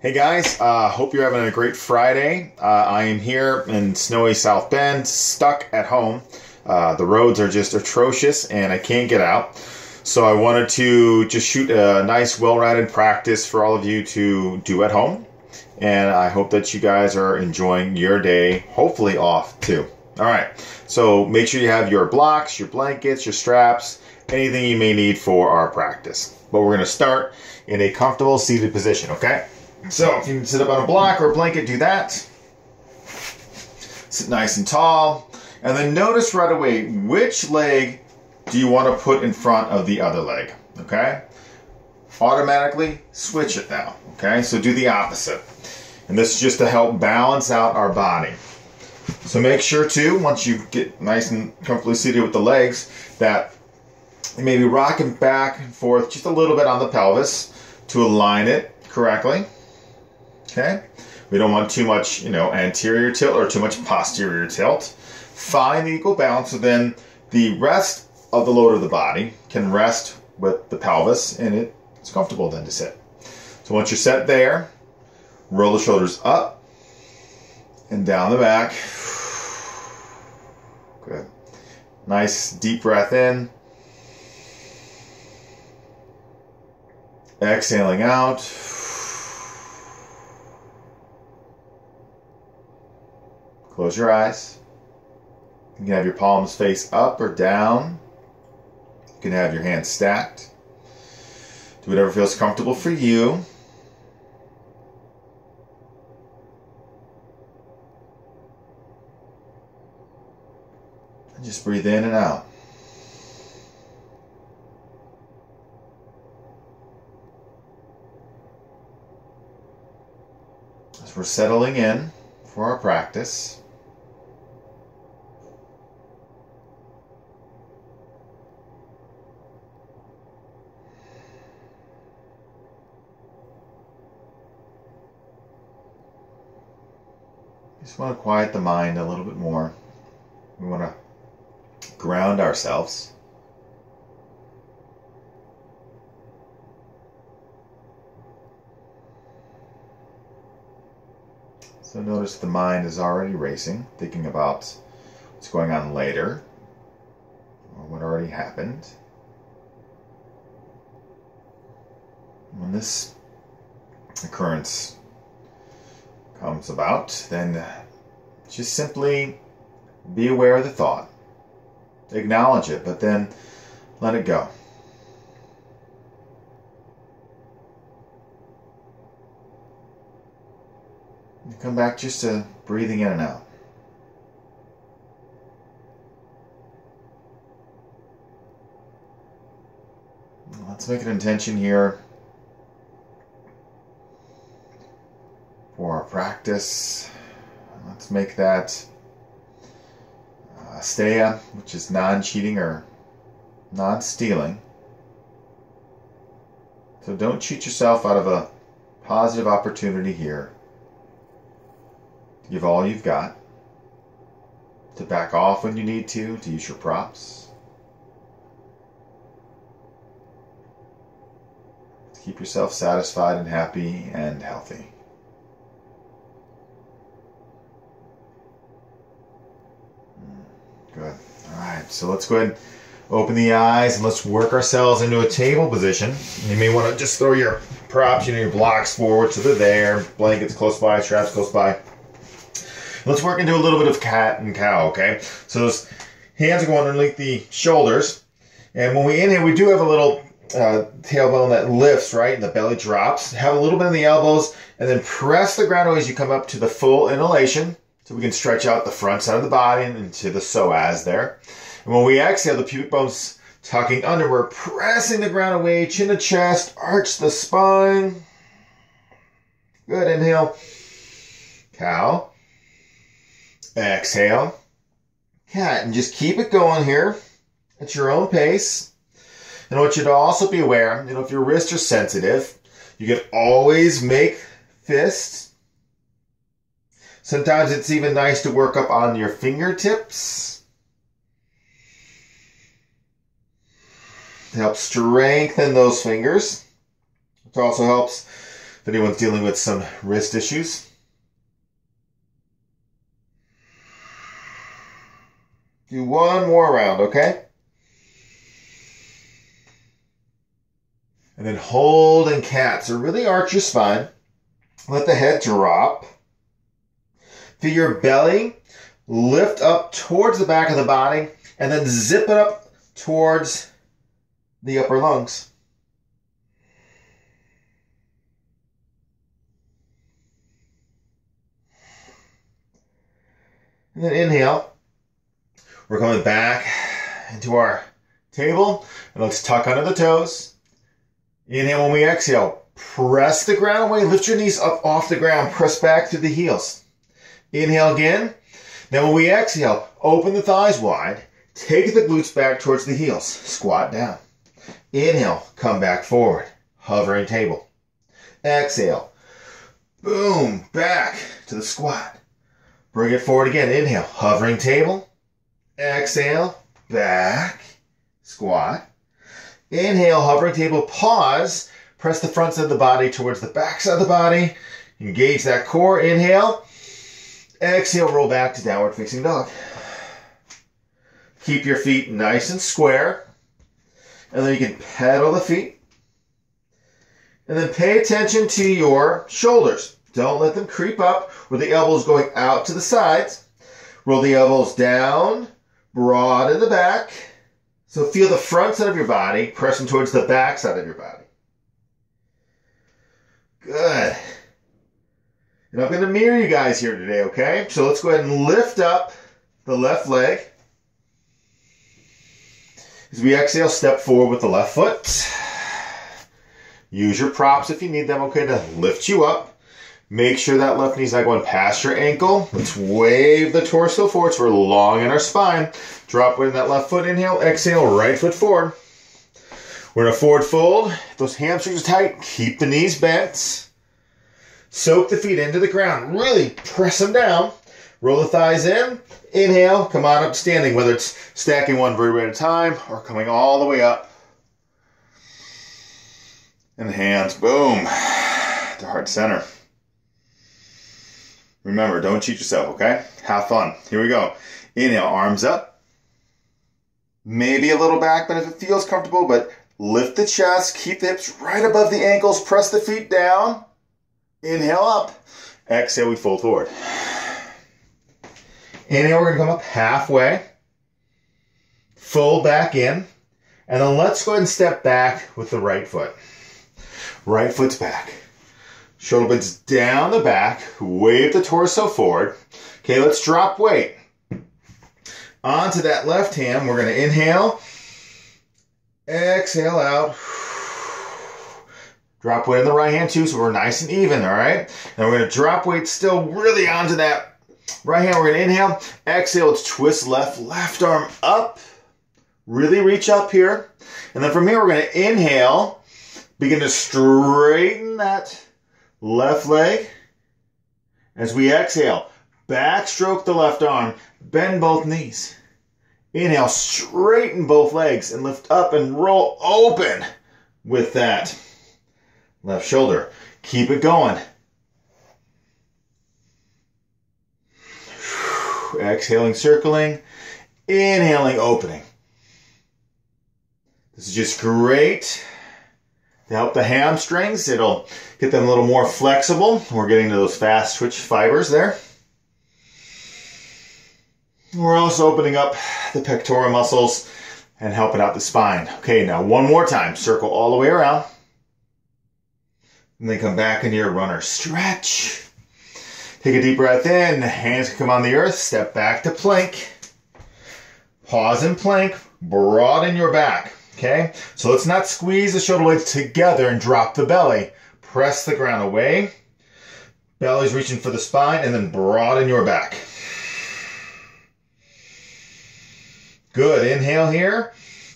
Hey guys, hope you're having a great Friday. I am here in snowy South Bend, stuck at home. The roads are just atrocious and I can't get out. So I wanted to just shoot a nice, well-rounded practice for all of you to do at home. And I hope that you guys are enjoying your day, hopefully off too. All right, so make sure you have your blocks, your blankets, your straps, anything you may need for our practice. But we're gonna start in a comfortable seated position, okay? So if you can sit up on a block or a blanket, do that. Sit nice and tall. And then notice right away, which leg do you want to put in front of the other leg, okay? Automatically switch it now, okay? So do the opposite. And this is just to help balance out our body. So make sure too, once you get nice and comfortably seated with the legs, that you may be rocking back and forth just a little bit on the pelvis to align it correctly. Okay, we don't want too much, anterior tilt or too much posterior tilt. Find the equal balance so then the rest of the load of the body can rest with the pelvis and it's comfortable then to sit. So once you're set there, roll the shoulders up and down the back. Good. Nice deep breath in. Exhaling out. Close your eyes. You can have your palms face up or down. You can have your hands stacked. Do whatever feels comfortable for you. And just breathe in and out. As we're settling in for our practice, just want to quiet the mind a little bit more. We want to ground ourselves. So notice the mind is already racing, thinking about what's going on later, or what already happened. When this occurrence comes about, then just simply be aware of the thought. Acknowledge it, but then let it go. And come back just to breathing in and out. Let's make an intention here for our practice. Let's make that steya, which is non-cheating or non-stealing. So don't cheat yourself out of a positive opportunity here. To give all you've got. To back off when you need to use your props. To keep yourself satisfied and happy and healthy. Good. Alright, so let's go ahead and open the eyes and let's work ourselves into a table position. You may want to just throw your props, your blocks forward so they're there. Blankets close by, straps close by. Let's work into a little bit of cat and cow, okay? So those hands are going underneath the shoulders. And when we inhale, we do have a little tailbone that lifts, right? And the belly drops. Have a little bit in the elbows and then press the ground as you come up to the full inhalation. So we can stretch out the front side of the body and into the psoas there. And when we exhale, the pubic bone's tucking under. We're pressing the ground away, chin to chest, arch the spine. Good, inhale. Cow. Exhale. Cat. And just keep it going here at your own pace. And I want you to also be aware, if your wrists are sensitive, you can always make fists. Sometimes it's even nice to work up on your fingertips. To help strengthen those fingers. It also helps if anyone's dealing with some wrist issues. Do one more round, okay? And then hold in cat. So really arch your spine. Let the head drop. Feel your belly lift up towards the back of the body and then zip it up towards the upper lungs. And then inhale. We're coming back into our table. And let's tuck under the toes. Inhale when we exhale. Press the ground away. Lift your knees up off the ground. Press back through the heels. Inhale again. Then when we exhale, open the thighs wide. Take the glutes back towards the heels. Squat down. Inhale. Come back forward. Hovering table. Exhale. Boom. Back to the squat. Bring it forward again. Inhale. Hovering table. Exhale. Back. Squat. Inhale, hovering table, pause. Press the front side of the body towards the back side of the body. Engage that core. Inhale. Exhale, roll back to downward facing dog. Keep your feet nice and square. And then you can pedal the feet. And then pay attention to your shoulders. Don't let them creep up with the elbows going out to the sides. Roll the elbows down, broad in the back. So feel the front side of your body pressing towards the back side of your body. Good. And I'm going to mirror you guys here today, okay? So let's go ahead and lift up the left leg. As we exhale, step forward with the left foot. Use your props if you need them, okay, to lift you up. Make sure that left knee's not going past your ankle. Let's wave the torso forward so we're long in our spine. Drop weight in that left foot. Inhale, exhale, right foot forward. We're in a forward fold. If those hamstrings are tight, keep the knees bent. Soak the feet into the ground. Really press them down. Roll the thighs in. Inhale, come on up standing, whether it's stacking one vertebrae at a time or coming all the way up. And the hands, boom, to heart center. Remember, don't cheat yourself, okay? Have fun. Here we go. Inhale, arms up. Maybe a little back, but if it feels comfortable, but lift the chest, keep the hips right above the ankles, press the feet down. Inhale up. Exhale, we fold forward. Inhale, we're going to come up halfway. Fold back in. And then let's go ahead and step back with the right foot. Right foot's back. Shoulder blades down the back. Wave the torso forward. Okay, let's drop weight. Onto that left hand, we're going to inhale. Exhale out. Drop weight in the right hand too, so we're nice and even, all right? And we're going to drop weight still really onto that right hand. We're going to inhale. Exhale, let's twist left arm up. Really reach up here. And then from here, we're going to inhale. Begin to straighten that left leg. As we exhale, backstroke the left arm. Bend both knees. Inhale, straighten both legs and lift up and roll open with that left shoulder. Keep it going. Exhaling, circling. Inhaling, opening. This is just great to help the hamstrings. It'll get them a little more flexible. We're getting to those fast twitch fibers there. We're also opening up the pectoral muscles and helping out the spine. Okay, now one more time. Circle all the way around. And then come back into your runner stretch. Take a deep breath in. Hands can come on the earth. Step back to plank. Pause in plank. Broaden your back. Okay, so let's not squeeze the shoulder blades together and drop the belly. Press the ground away. Belly's reaching for the spine and then broaden your back. Good. Inhale here.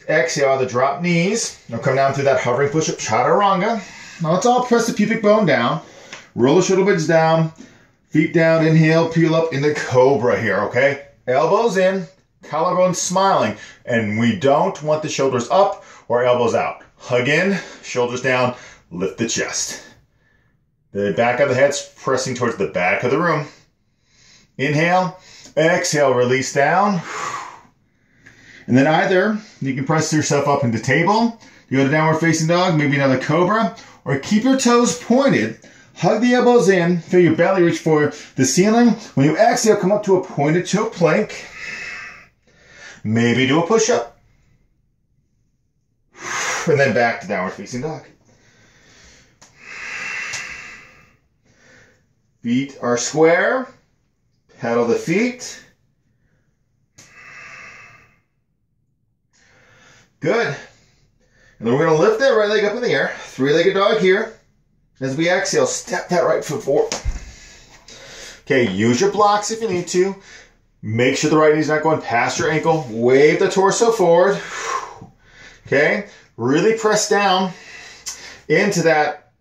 Exhale, the drop knees. Now come down through that hovering push-up chaturanga. Now let's all press the pubic bone down. Roll the shoulder blades down. Feet down. Inhale, peel up into cobra here, okay? Elbows in. Collarbone smiling. And we don't want the shoulders up or elbows out. Hug in. Shoulders down. Lift the chest. The back of the head's pressing towards the back of the room. Inhale, exhale, release down. And then either you can press yourself up into table, you go to downward facing dog, maybe another cobra, or keep your toes pointed, hug the elbows in, feel your belly reach for the ceiling. When you exhale, come up to a pointed toe plank. Maybe do a push-up. And then back to downward facing dog. Feet are square. Pedal the feet. Good. And then we're going to lift that right leg up in the air. Three-legged dog here. As we exhale, step that right foot forward. Okay, use your blocks if you need to. Make sure the right knee's not going past your ankle. Wave the torso forward. Okay, really press down into that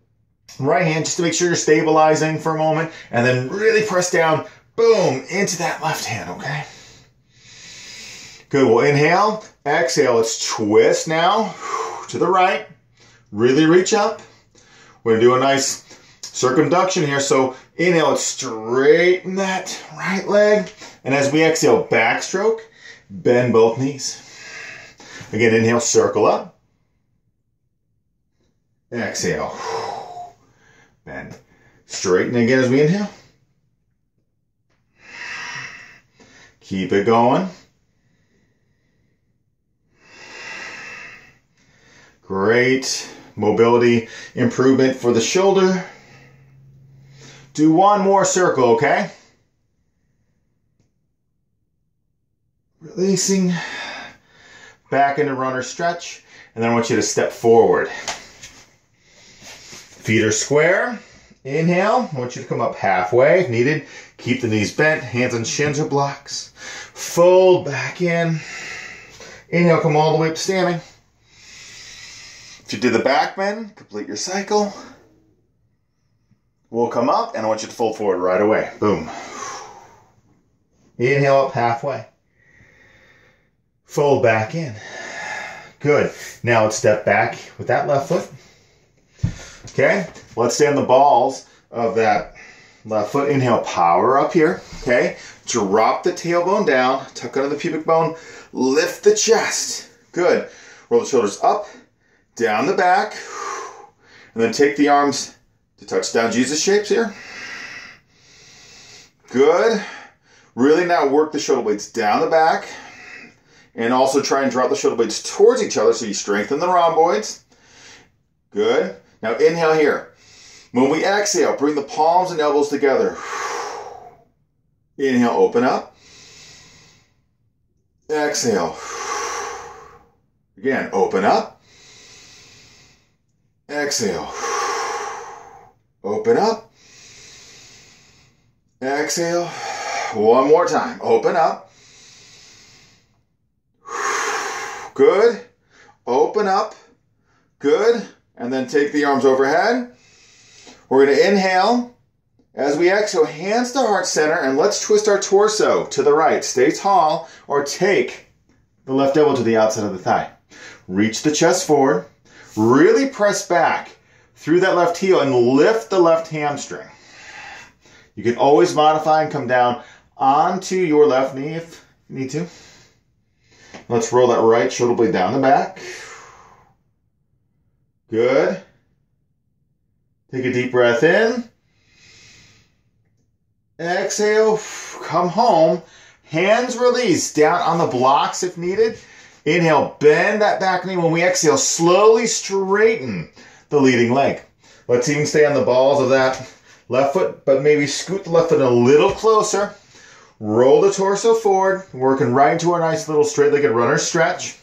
right hand just to make sure you're stabilizing for a moment. And then really press down, boom, into that left hand, okay? Good, we'll inhale, exhale. Let's twist now to the right. Really reach up. We're going to do a nice circumduction here. So inhale, let's straighten that right leg. And as we exhale, backstroke, bend both knees. Again, inhale, circle up. Exhale. Bend. Straighten again as we inhale. Keep it going. Great mobility improvement for the shoulder. Do one more circle, okay? Releasing back into runner stretch. And then I want you to step forward. Feet are square. Inhale. I want you to come up halfway if needed. Keep the knees bent. Hands on shins or blocks. Fold back in. Inhale, come all the way up to standing. If you did the back bend, complete your cycle. We'll come up and I want you to fold forward right away. Boom. Inhale up halfway. Fold back in. Good. Now let's step back with that left foot. Okay. Let's stay on the balls of that left foot. Inhale, power up here. Okay. Drop the tailbone down. Tuck under the pubic bone. Lift the chest. Good. Roll the shoulders up, down the back. And then take the arms to touchdown Jesus shapes here. Good. Really now work the shoulder blades down the back. And also try and drop the shoulder blades towards each other so you strengthen the rhomboids. Good. Now inhale here. When we exhale, bring the palms and elbows together. Inhale, open up. Exhale. Again, open up. Exhale. Open up. Exhale. One more time. Open up. Good. Open up. Good. And then take the arms overhead. We're going to inhale. As we exhale, hands to heart center, and let's twist our torso to the right. Stay tall, or take the left elbow to the outside of the thigh. Reach the chest forward. Really press back through that left heel and lift the left hamstring. You can always modify and come down onto your left knee if you need to. Let's roll that right shoulder blade down the back. Good. Take a deep breath in. Exhale. Come home. Hands release down on the blocks if needed. Inhale, bend that back knee. When we exhale, slowly straighten the leading leg. Let's even stay on the balls of that left foot, but maybe scoot the left foot a little closer. Roll the torso forward, working right into our nice little straight-legged runner stretch.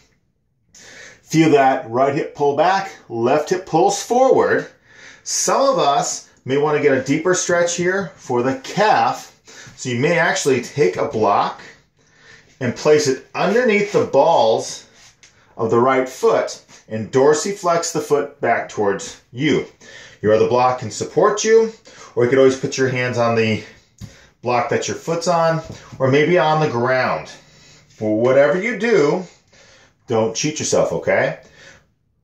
Feel that right hip pull back, left hip pulls forward. Some of us may want to get a deeper stretch here for the calf. So you may actually take a block and place it underneath the balls of the right foot and dorsiflex the foot back towards you. Your other block can support you, or you could always put your hands on the block that your foot's on, or maybe on the ground. Well, whatever you do, don't cheat yourself, okay?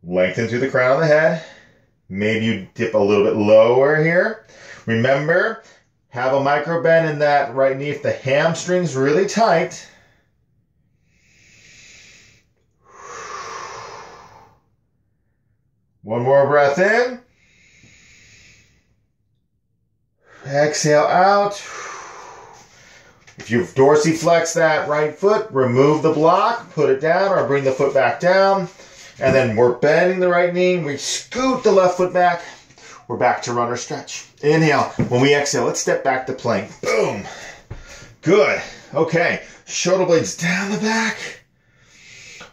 Lengthen through the crown of the head. Maybe you dip a little bit lower here. Remember, have a micro bend in that right knee if the hamstring's really tight. One more breath in. Exhale out. If you've dorsiflexed that right foot, remove the block, put it down, or bring the foot back down. And then we're bending the right knee. We scoot the left foot back. We're back to runner stretch. Inhale. When we exhale, let's step back to plank. Boom. Good. Okay. Shoulder blades down the back.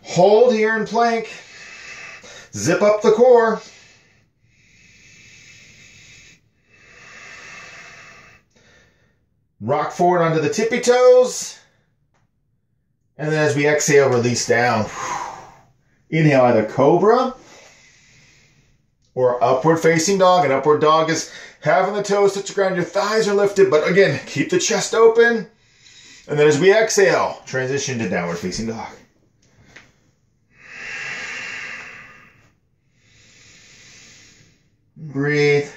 Hold here in plank. Zip up the core. Rock forward onto the tippy toes. And then as we exhale, release down. Inhale, either cobra or upward facing dog. An upward dog is having the toes touch the ground. Your thighs are lifted, but again, keep the chest open. And then as we exhale, transition to downward facing dog. Breathe.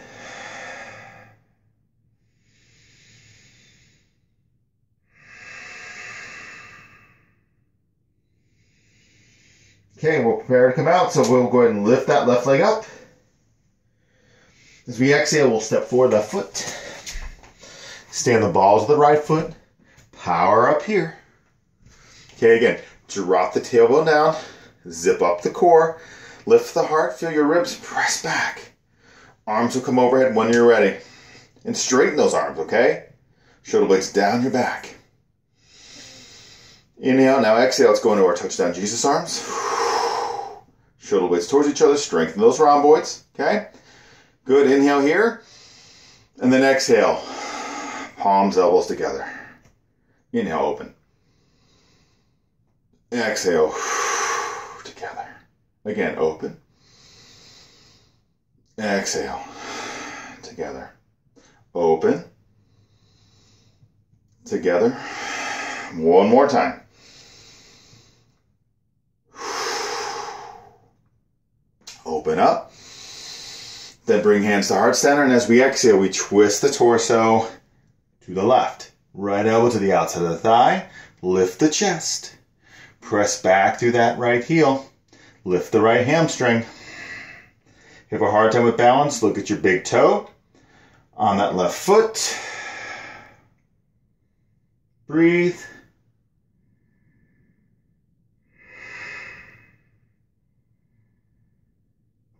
Okay, we'll prepare to come out, so we'll go ahead and lift that left leg up. As we exhale, we'll step forward left foot. Stand the balls of the right foot. Power up here. Okay, again, drop the tailbone down. Zip up the core. Lift the heart. Feel your ribs press back. Arms will come overhead when you're ready. And straighten those arms, okay? Shoulder blades down your back. Inhale, now exhale. Let's go into our touchdown Jesus arms. Shoulder blades towards each other. Strengthen those rhomboids, okay? Good. Inhale here. And then exhale. Palms, elbows together. Inhale, open. Exhale. Together. Again, open. Exhale. Together. Open. Together. One more time. Open up. Then bring hands to heart center, and as we exhale, we twist the torso to the left. Right elbow to the outside of the thigh. Lift the chest. Press back through that right heel. Lift the right hamstring. If you have a hard time with balance, look at your big toe on that left foot. Breathe.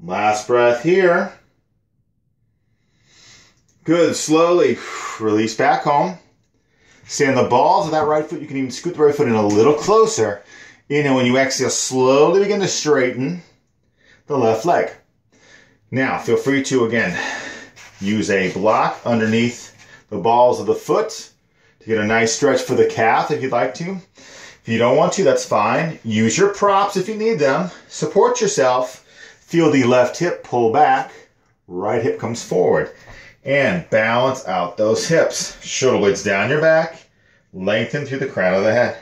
Last breath here. Good. Slowly release back home. Stand the balls of that right foot. You can even scoot the right foot in a little closer. Inhale, when you exhale, slowly begin to straighten the left leg. Now, feel free to, again, use a block underneath the balls of the foot to get a nice stretch for the calf if you'd like to. If you don't want to, that's fine. Use your props if you need them. Support yourself. Feel the left hip pull back. Right hip comes forward. And balance out those hips. Shoulder blades down your back. Lengthen through the crown of the head.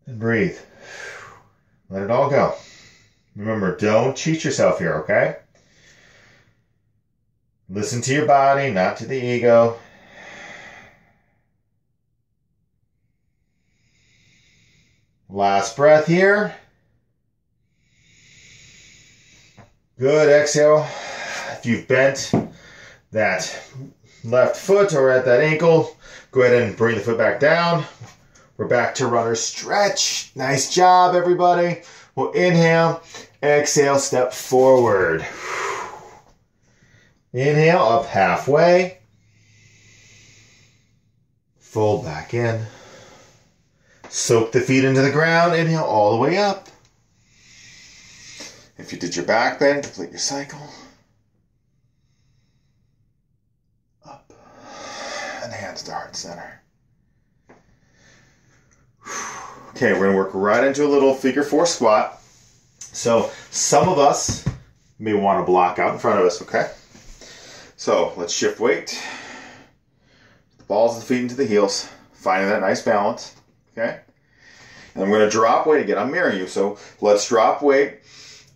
And breathe. Let it all go. Remember, don't cheat yourself here, okay? Listen to your body, not to the ego. Last breath here. Good. Exhale. If you've bent that left foot or at that ankle, go ahead and bring the foot back down. We're back to runner stretch. Nice job, everybody. We'll inhale, exhale, step forward. Inhale, up halfway. Fold back in. Soak the feet into the ground. Inhale all the way up. If you did your back bend, complete your cycle. Up. And hands to heart center. Okay, we're going to work right into a little figure four squat. So some of us may want to block out in front of us, okay? So let's shift weight. The balls of the feet into the heels. Finding that nice balance, okay? And we're going to drop weight again. I'm mirroring you, so let's drop weight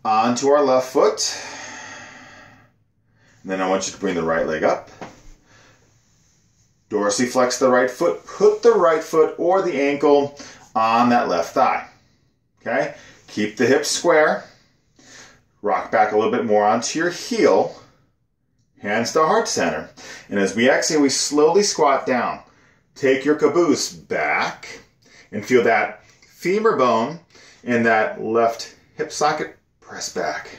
onto our left foot. And then I want you to bring the right leg up. Dorsiflex the right foot. Put the right foot or the ankle on that left thigh. Okay? Keep the hips square. Rock back a little bit more onto your heel. Hands to heart center. And as we exhale, we slowly squat down. Take your caboose back and feel that femur bone in that left hip socket press back.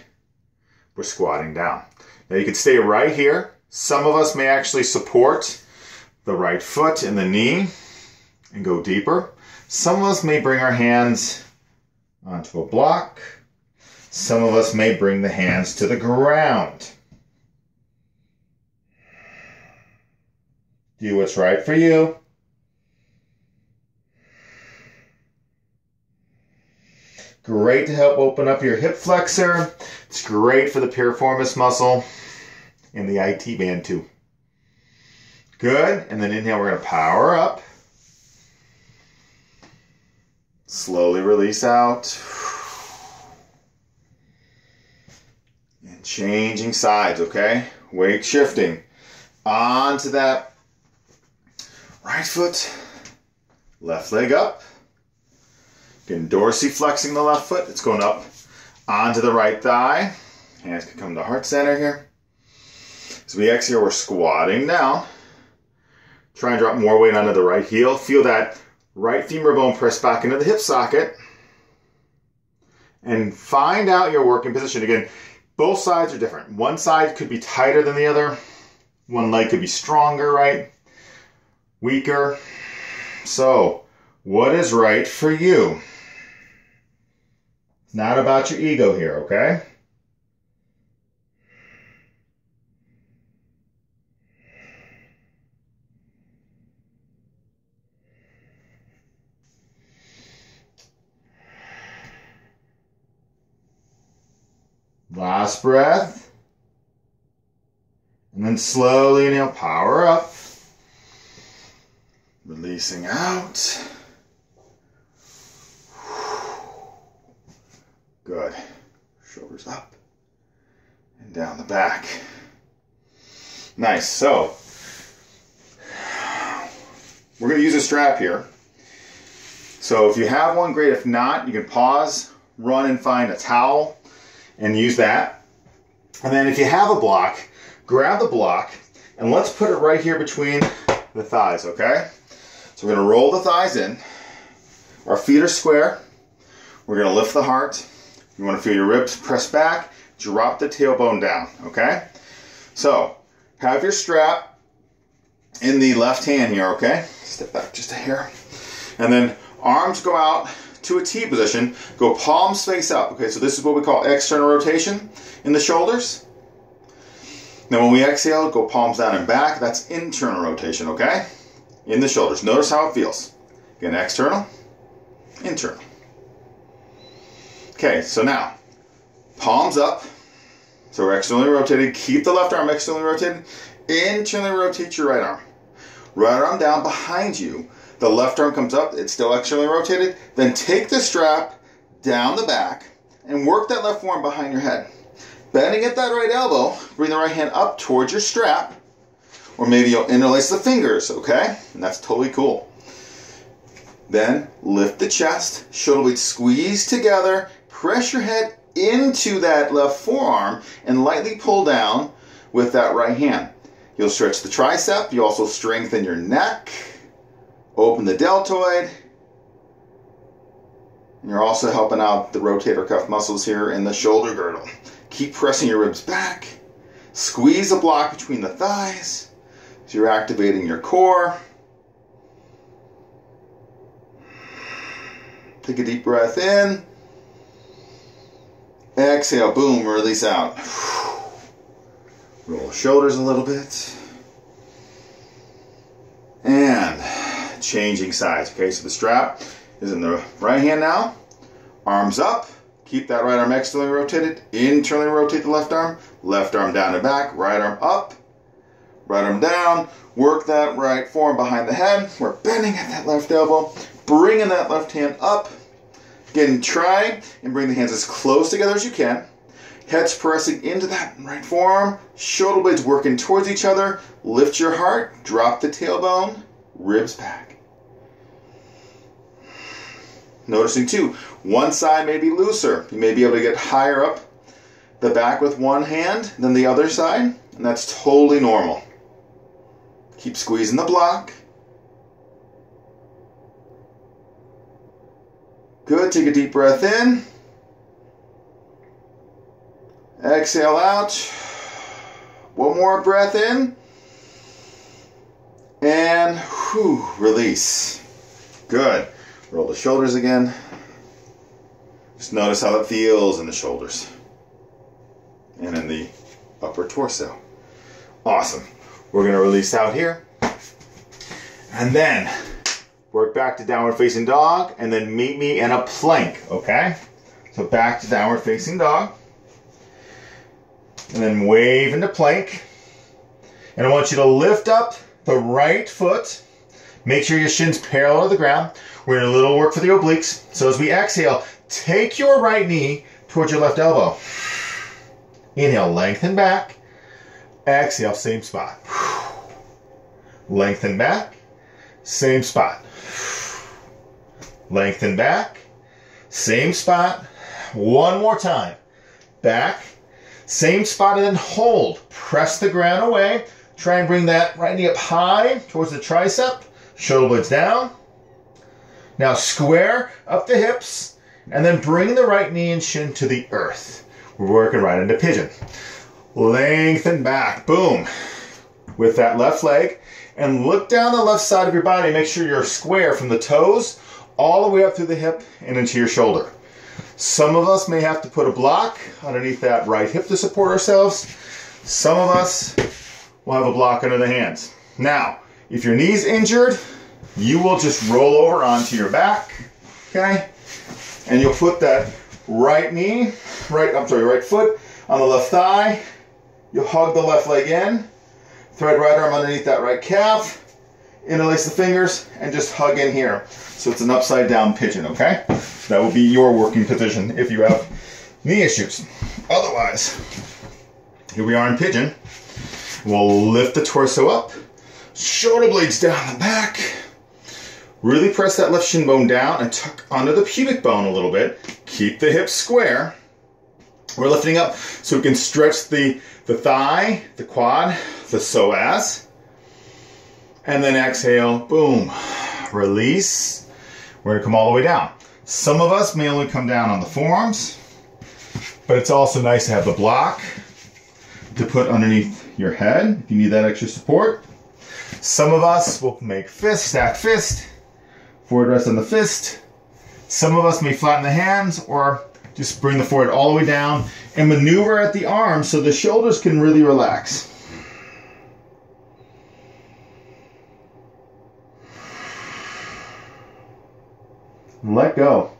We're squatting down. Now you can stay right here. Some of us may actually support the right foot in the knee and go deeper. Some of us may bring our hands onto a block. Some of us may bring the hands to the ground. Do what's right for you. Great to help open up your hip flexor. It's great for the piriformis muscle and the IT band too. Good. And then inhale, we're going to power up. Slowly release out. And changing sides, okay? Weight shifting onto that right foot. Left leg up. Again, dorsiflexing the left foot. It's going up onto the right thigh. Hands can come to heart center here. As we exhale, we're squatting down. Try and drop more weight onto the right heel. Feel that right femur bone press back into the hip socket. And find out your working position. Again, both sides are different. One side could be tighter than the other. One leg could be stronger, right? Weaker. So, what is right for you? It's not about your ego here, okay? Last breath. And then slowly inhale, power up. Releasing out. Good. Shoulders up and down the back. Nice. So, we're going to use a strap here. So if you have one, great. If not, you can pause, run and find a towel and use that. And then if you have a block, grab the block and let's put it right here between the thighs, okay? So we're going to roll the thighs in. Our feet are square. We're going to lift the heart. You want to feel your ribs press back. Drop the tailbone down, okay? So have your strap in the left hand here, okay? Step back just a hair. And then arms go out to a T position. Go palms face up, okay? So this is what we call external rotation in the shoulders. Then when we exhale, go palms down and back. That's internal rotation, okay? In the shoulders. Notice how it feels. Again, external, internal. Okay, so now, palms up. So we're externally rotated. Keep the left arm externally rotated. Internally rotate your right arm. Right arm down behind you. The left arm comes up. It's still externally rotated. Then take the strap down the back and work that left forearm behind your head. Bending at that right elbow, bring the right hand up towards your strap. Or maybe you'll interlace the fingers, okay? And that's totally cool. Then lift the chest, shoulder blades squeeze together, press your head into that left forearm and lightly pull down with that right hand. You'll stretch the tricep, you also strengthen your neck, open the deltoid, and you're also helping out the rotator cuff muscles here in the shoulder girdle. Keep pressing your ribs back, squeeze a block between the thighs, so you're activating your core. Take a deep breath in. Exhale, boom, release out. Roll the shoulders a little bit. And changing sides. Okay, so the strap is in the right hand now. Arms up. Keep that right arm externally rotated. Internally rotate the left arm. Left arm down and back. Right arm up. Right arm down. Work that right forearm behind the head. We're bending at that left elbow. Bringing that left hand up Again, try and bring the hands as close together as you can. Head's pressing into that right forearm. Shoulder blades working towards each other. Lift your heart. Drop the tailbone. Ribs back. Noticing too, one side may be looser. You may be able to get higher up the back with one hand than the other side, and that's totally normal. Keep squeezing the block. Good, take a deep breath in. Exhale out. One more breath in. And release. Good. Roll the shoulders again. Just notice how it feels in the shoulders and in the upper torso. Awesome. We're going to release out here. And then work back to downward facing dog and then meet me in a plank, okay? So back to downward facing dog. And then wave into plank. And I want you to lift up the right foot. Make sure your shin's parallel to the ground. We're doing a little work for the obliques. So as we exhale, take your right knee towards your left elbow. Inhale, lengthen back. Exhale, same spot. Lengthen back. Same spot. Lengthen back. Same spot. One more time. Back. Same spot and then hold. Press the ground away. Try and bring that right knee up high towards the tricep. Shoulder blades down. Now square up the hips and then bring the right knee and shin to the earth. We're working right into pigeon. Lengthen back. Boom. With that left leg. And look down the left side of your body. Make sure you're square from the toes all the way up through the hip and into your shoulder. Some of us may have to put a block underneath that right hip to support ourselves. Some of us will have a block under the hands. Now, if your knee's injured, you will just roll over onto your back, okay? And you'll put that right foot on the left thigh. You'll hug the left leg in. Thread right arm underneath that right calf. Interlace the fingers and just hug in here. So it's an upside down pigeon, okay? That will be your working position if you have knee issues. Otherwise, here we are in pigeon. We'll lift the torso up. Shoulder blades down the back. Really press that left shin bone down and tuck under the pubic bone a little bit. Keep the hips square. We're lifting up so we can stretch the thigh, the quad, the psoas. And then exhale, boom, release. We're gonna come all the way down. Some of us may only come down on the forearms, but it's also nice to have the block to put underneath your head if you need that extra support. Some of us will make fist, stack fist, forward rest on the fist. Some of us may flatten the hands or just bring the forehead all the way down and maneuver at the arms so the shoulders can really relax. And let go.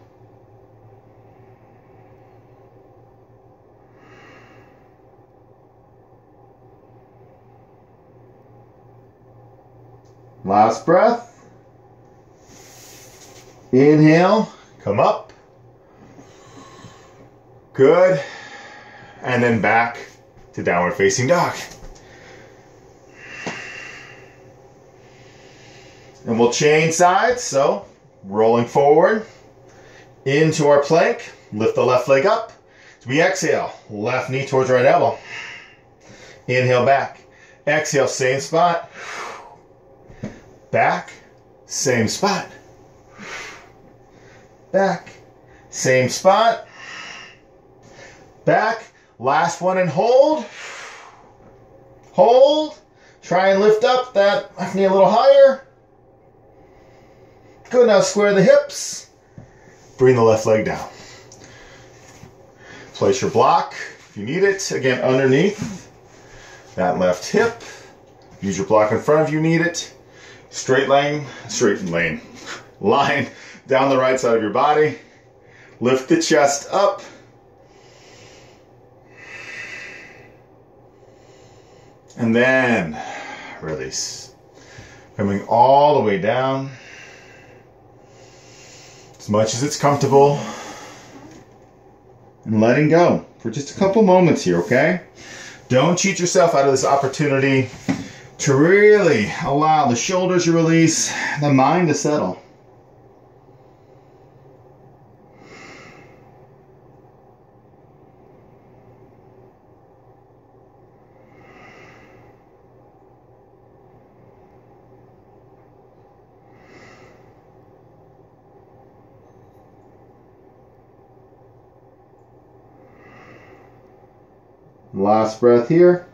Last breath. Inhale, come up. Good. And then back to downward facing dog. And we'll change sides, so rolling forward into our plank. Lift the left leg up. As we exhale, left knee towards right elbow. Inhale back. Exhale, same spot. Back, same spot. Back, same spot. Back, last one and hold. Hold. Try and lift up that left knee a little higher. Good, now square the hips. Bring the left leg down. Place your block if you need it. Again, underneath that left hip. Use your block in front if you need it. Straight line down the right side of your body. Lift the chest up. And then release. Coming all the way down. As much as it's comfortable. and letting go for just a couple moments here, okay? Don't cheat yourself out of this opportunity to really allow the shoulders to release, the mind to settle. Last breath here.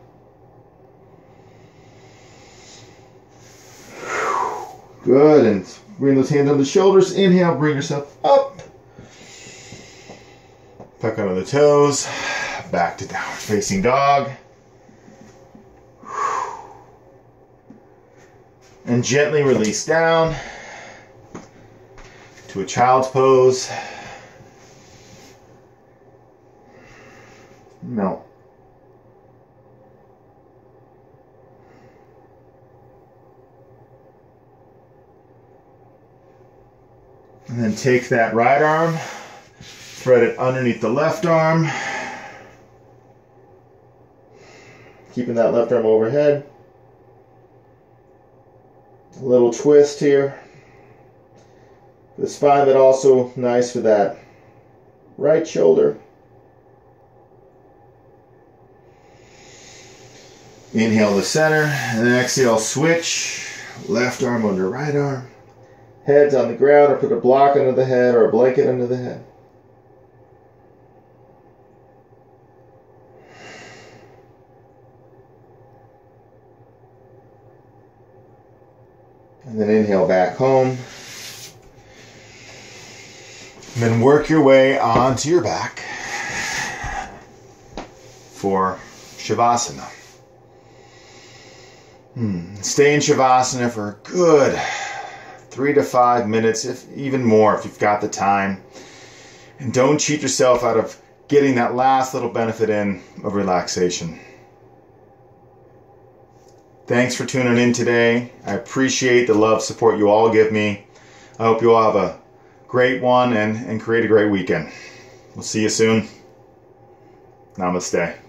Good, and bring those hands on the shoulders. Inhale, bring yourself up. Tuck under the toes. Back to downward facing dog. And gently release down to a child's pose. Melt. And then take that right arm, thread it underneath the left arm, keeping that left arm overhead. A little twist here for the spine, but also nice for that right shoulder. Inhale to center, and then exhale, switch. Left arm under right arm. Head's on the ground, or put a block under the head or a blanket under the head. And then inhale back home. And then work your way onto your back for Shavasana. Stay in Shavasana for a good 3 to 5 minutes, if even more, if you've got the time. And don't cheat yourself out of getting that last little benefit in of relaxation. Thanks for tuning in today. I appreciate the love, support you all give me. I hope you all have a great one and create a great weekend. We'll see you soon. Namaste.